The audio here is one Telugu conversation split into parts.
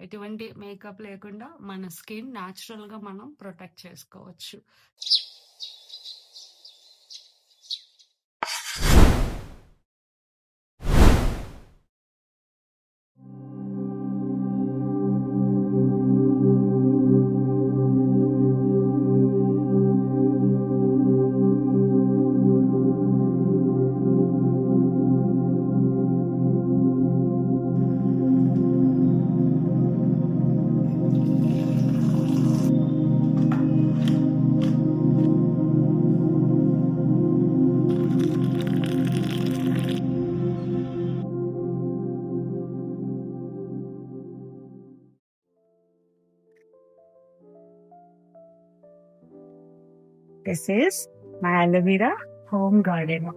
ఎటువంటి మేకప్ లేకుండా మన స్కిన్ న్యాచురల్ గా మనం ప్రొటెక్ట్ చేసుకోవచ్చు. This is my aloe vera home garden.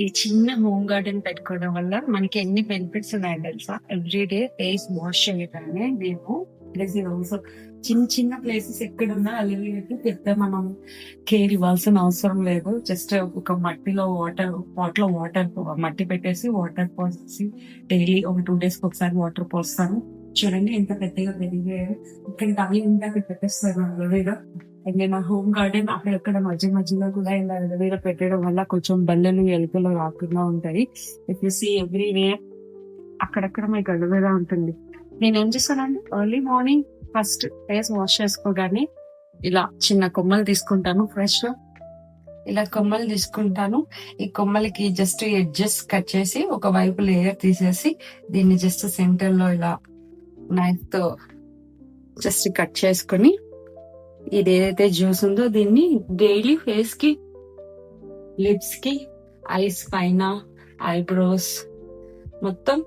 ఈ చిన్న హోమ్ గార్డెన్ పెట్టుకోవడం వల్ల మనకి ఎన్ని బెనిఫిట్స్ ఉన్నాయో తెలుసా? ఎవ్రీడే ఫేస్ వాష్ చేయగానే మేము చిన్న చిన్న ప్లేసెస్ ఎక్కడున్నా అలోవెరాకి పెద్ద మనం కేర్ ఇవ్వాల్సిన అవసరం లేదు. జస్ట్ ఒక మట్టిలో వాటర్ మట్టి పెట్టేసి వాటర్ పోసేసి డైలీ ఒక 2 days ఒకసారి వాటర్ పోస్తాను. చూడండి ఎంత పెద్దగా పెరిగాయో. ఇక్కడ ఖాళీ ఉంటే అక్కడ పెట్టేస్తాను అలోవెరా. అండ్ నా హోమ్ గార్డెన్ అక్కడక్కడ మధ్యలో కూడా ఇలా అలోవెరా పెట్టడం వల్ల కొంచెం బల్లలు ఎలుకలు రాకుండా ఉంటాయి. ఇఫ్ యూ సీ ఎవ్రీవేర్ అక్కడక్కడ మీకు అలోవెరా ఉంటుంది. నేను ఏం చేస్తానండి, early morning first face wash చేసుకోగానే ఇలా చిన్న కొమ్మలు తీసుకుంటాను. ఫ్రెష్ ఇలా కొమ్మలు తీసుకుంటాను. ఈ కొమ్మలకి జస్ట్ ఎడ్జెస్ కట్ చేసి ఒక వైపు లేయర్ తీసేసి దీన్ని జస్ట్ సెంటర్ లో ఇలా నైఫ్ తో జస్ట్ కట్ చేసుకుని ఇది ఏదైతే జ్యూస్ ఉందో దీన్ని డైలీ ఫేస్ కి, లిప్స్ కి, ఐస్ పైన, ఐబ్రోస్ మొత్తం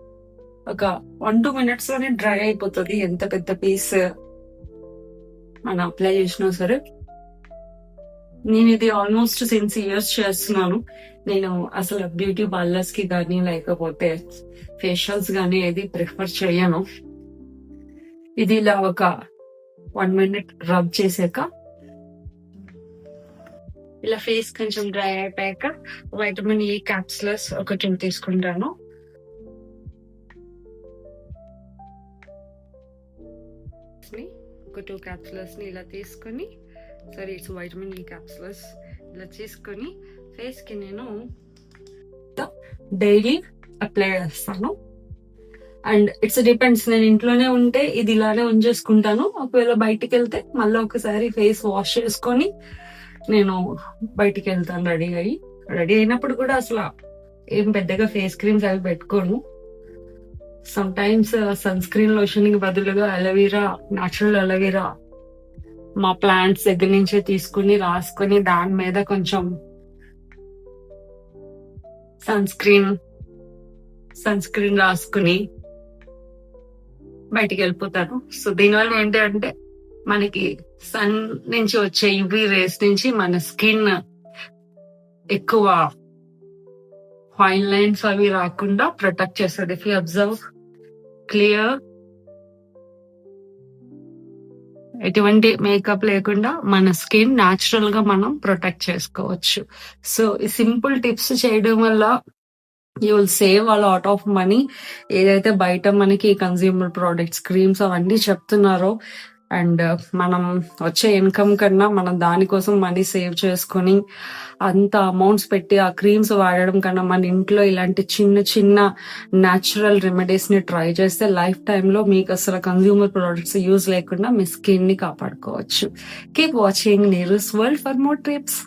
ఒక 1-2 minutes లోనే డ్రై అయిపోతుంది. ఎంత పెద్ద పీస్ మనం అప్లై చేసినా సరే. నేను ఇది ఆల్మోస్ట్ సిన్స్ ఇయర్స్ చేస్తున్నాను. నేను అసలు బ్యూటీ పార్లర్స్ కి కానీ లేకపోతే ఫేషియల్స్ కానీ ఏది ప్రిఫర్ చేయను. ఇది ఇలా ఒక 1 minute రబ్ చేసాక ఇలా ఫేస్ కొంచెం డ్రై అయిపోయాక వైటమిన్ ఈ క్యాప్సులస్ ఒక 2 తీసుకుంటాను. ఒక 2 క్యాప్సులస్ ని ఇలా తీసుకొని, సారీ ఇట్స్ వైటమిన్ ఈ క్యాప్సులస్ ఇలా తీసుకొని ఫేస్ కి నేను డైలీ అప్లై చేస్తాను. And it's depends. నేను ఇంట్లోనే ఉంటే ఇది ఇలానే ఉంచేసుకుంటాను. ఒకవేళ బయటికి వెళ్తే మళ్ళీ ఒకసారి ఫేస్ వాష్ చేసుకొని నేను బయటికి వెళ్తాను రెడీ అయినప్పుడు కూడా అసలు ఏం పెద్దగా ఫేస్ క్రీమ్స్ అవి పెట్టుకోను. Sometimes sunscreen lotion కి బదులుగా అలోవెరా, న్యాచురల్ అలోవెరా మా ప్లాంట్స్ దగ్గర నుంచే తీసుకుని రాసుకొని దాని మీద కొంచెం సన్ స్క్రీన్ రాసుకుని బయటికి వెళ్ళిపోతాను. సో దీనివల్ల ఏంటి అంటే మనకి సన్ నుంచి వచ్చే యువి రేస్ నుంచి మన స్కిన్ ఎక్కువ ఫైన్ లైన్స్ అవి రాకుండా ప్రొటెక్ట్ చేస్తుంది. ఇఫ్ యూ అబ్జర్వ్ క్లియర్, ఎటువంటి మేకప్ లేకుండా మన స్కిన్ న్యాచురల్ గా మనం ప్రొటెక్ట్ చేసుకోవచ్చు. సో ఈ సింపుల్ టిప్స్ చేయడం వల్ల you will save a lot of money. ఏదైతే బయట మనకి కన్స్యూమర్ ప్రోడక్ట్స్, క్రీమ్స్ అవన్నీ చెప్తున్నారో, అండ్ మనం వచ్చే ఇన్కమ్ కన్నా మనం దానికోసం మనీ సేవ్ చేసుకుని అంత అమౌంట్స్ పెట్టి ఆ క్రీమ్స్ వాడడం కన్నా మన ఇంట్లో ఇలాంటి చిన్న చిన్న న్యాచురల్ రెమెడీస్ ని ట్రై చేస్తే లైఫ్ టైమ్ లో మీకు అసలు కన్స్యూమర్ ప్రోడక్ట్స్ యూజ్ లేకుండా మీ స్కిన్ ని కాపాడుకోవచ్చు. Keep watching Neeru's world for more tips.